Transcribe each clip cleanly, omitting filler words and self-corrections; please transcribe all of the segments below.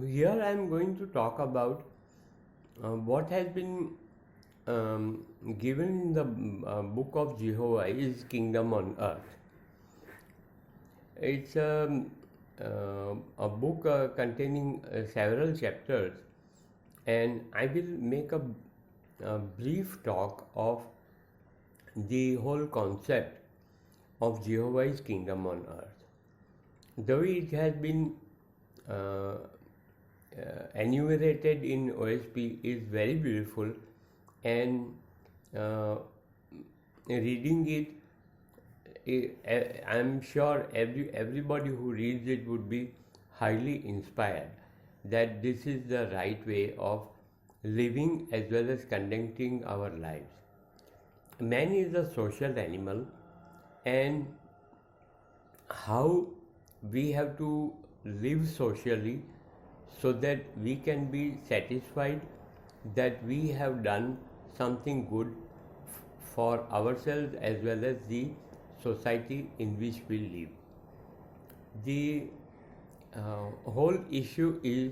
Here I am going to talk about what has been given in the book of Jehovah is Kingdom on Earth. It's a book containing several chapters, and I will make a brief talk of the whole concept of Jehovah's Kingdom on Earth. Though it has been uh, enumerated in OSP is very beautiful, and uh, reading it, I'm sure everybody who reads it would be highly inspired that this is the right way of living as well as conducting our lives. Man is a social animal, and how we have to live socially so that we can be satisfied that we have done something good for ourselves as well as the society in which we live. The whole issue is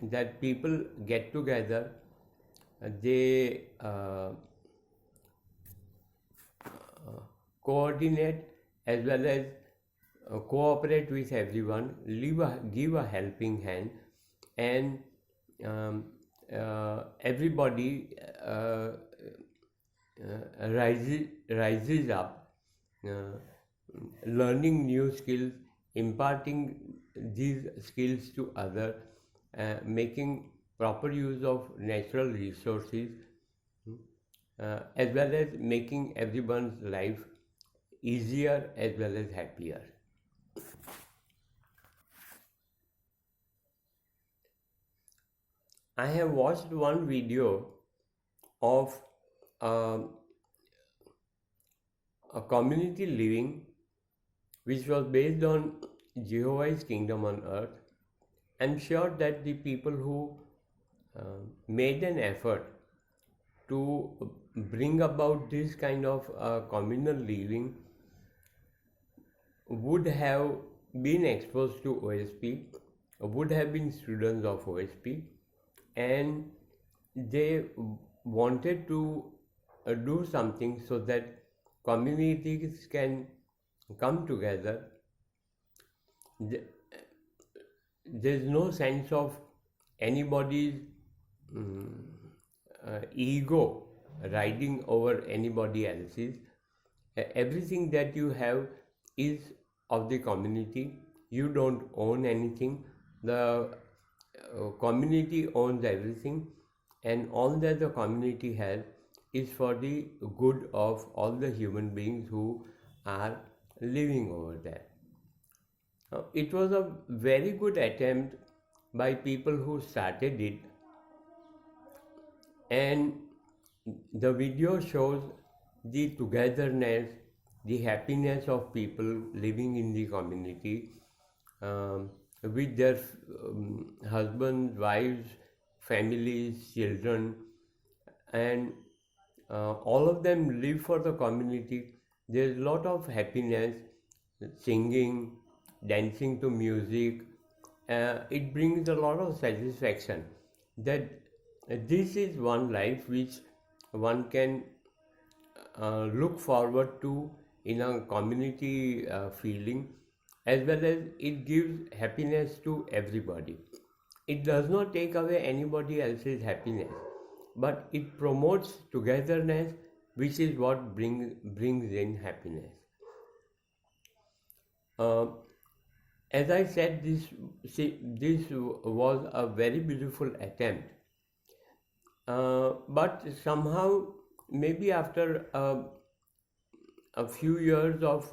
that people get together, they coordinate as well as cooperate with everyone, give a helping hand, and um, everybody rises up, uh, learning new skills, imparting these skills to others, making proper use of natural resources, as well as making everyone's life easier as well as happier. I have watched one video of um a community living which was based on Jehovah's Kingdom on Earth. I'm sure that the people who made an effort to bring about this kind of communal living would have been exposed to OSP, would have been students of OSP, and they wanted to do something so that communities can come together. There's no sense of anybody's ego riding over anybody else's. Everything that you have is of the community. You don't own anything. The community owns everything, and all that the community has is for the good of all the human beings who are living over there. It was a very good attempt by people who started it, and the video shows the togetherness, the happiness of people living in the community, with their husbands, wives, families, children, and all of them live for the community. There's a lot of happiness, singing, dancing to music. It brings a lot of satisfaction that this is one life which one can look forward to in a community feeling, as well as it gives happiness to everybody. It does not take away anybody else's happiness, but it promotes togetherness, which is what brings in happiness. Uh, as I said, this was a very beautiful attempt, but somehow maybe after a few years of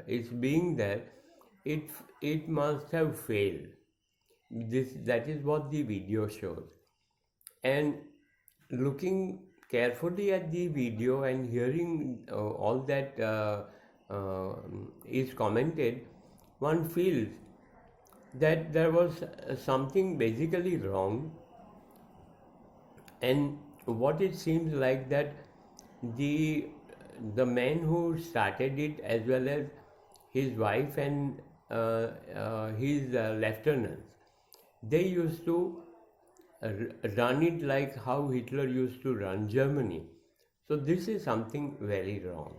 its being there, it must have failed. That is what the video shows. And looking carefully at the video and hearing all that is commented, one feels that there was something basically wrong, and what it seems like that the man who started it, as well as his wife and his lieutenants, they used to run it like how Hitler used to run Germany. So this is something very wrong.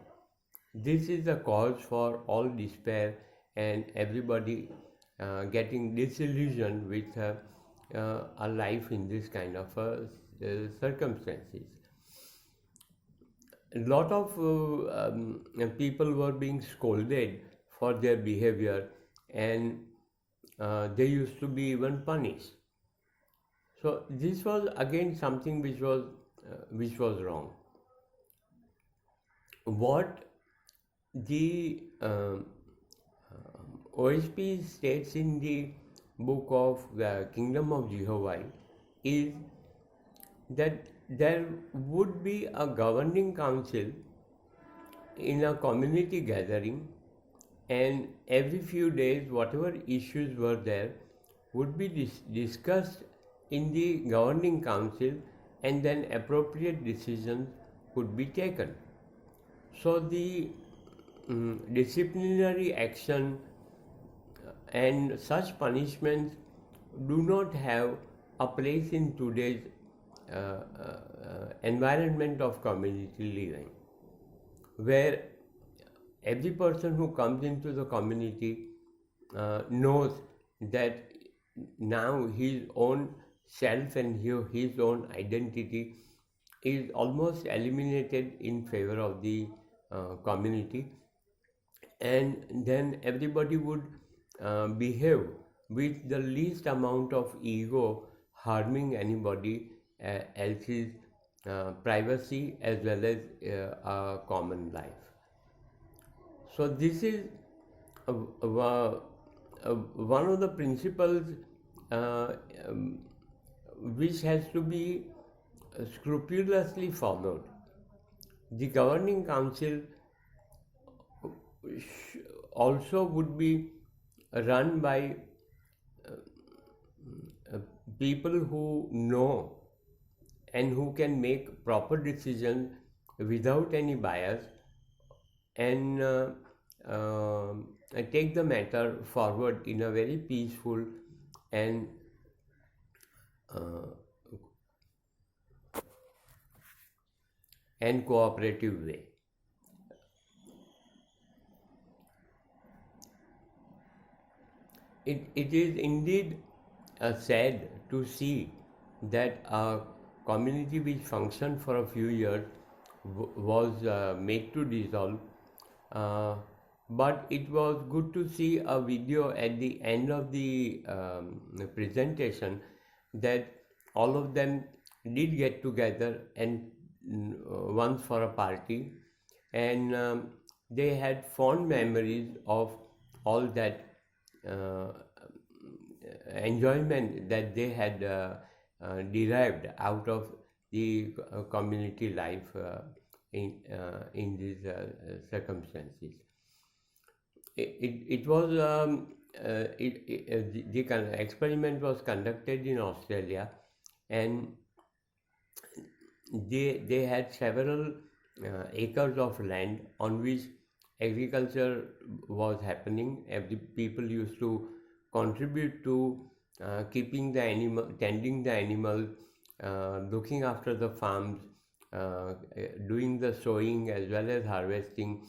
This is the cause for all despair and everybody getting disillusioned with a life in this kind of circumstances. A lot of people were being scolded for their behavior, and they used to be even punished. So this was again something which was wrong. What the OSP states in the book of the Kingdom of Jehovah is that there would be a governing council in a community gathering, and every few days whatever issues were there would be discussed in the governing council, and then appropriate decisions could be taken. So the disciplinary action and such punishments do not have a place in today's environment of community living, where every person who comes into the community knows that now his own self and his own identity is almost eliminated in favor of the community, and then everybody would behave with the least amount of ego, harming anybody else's privacy as well as a common life. So this is one of the principles which has to be scrupulously followed. The governing council also would be run by people who know and who can make proper decisions without any bias, and take the matter forward in a very peaceful and cooperative way. It is indeed sad to see that a community which functioned for a few years was made to dissolve, but it was good to see a video at the end of the presentation that all of them did get together and once for a party, and they had fond memories of all that enjoyment that they had derived out of the community life in these circumstances. The experiment was conducted in Australia, and they had several acres of land on which agriculture was happening. Every people used to contribute to keeping the animal, tending the animals, looking after the farms, doing the sowing as well as harvesting,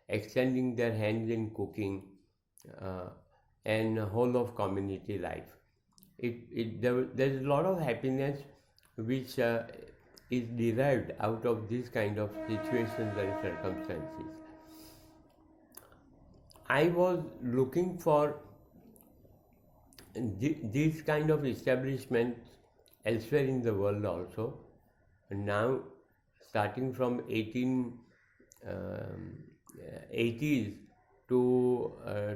extending their hands in cooking, and whole of community life. There's a lot of happiness which is derived out of these kind of situations and circumstances. I was looking for these kind of establishments elsewhere in the world also. Now, starting from 1880s to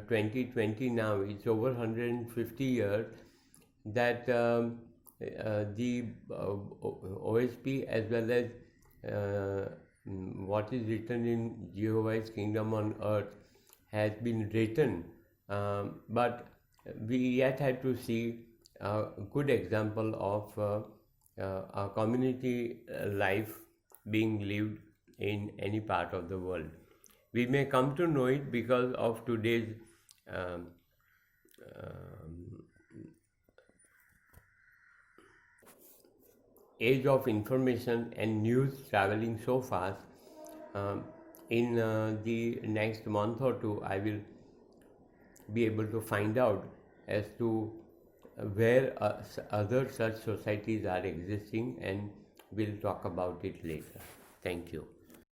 2020 now, it's over 150 years that the OSP as well as what is written in Jehovah's Kingdom on Earth has been written, but we yet had to see a good example of a community life being lived in any part of the world. We may come to know it because of today's um, um, age of information and news traveling so fast. In the next month or two, I will be able to find out as to where other such societies are existing, and we'll talk about it later. Thank you.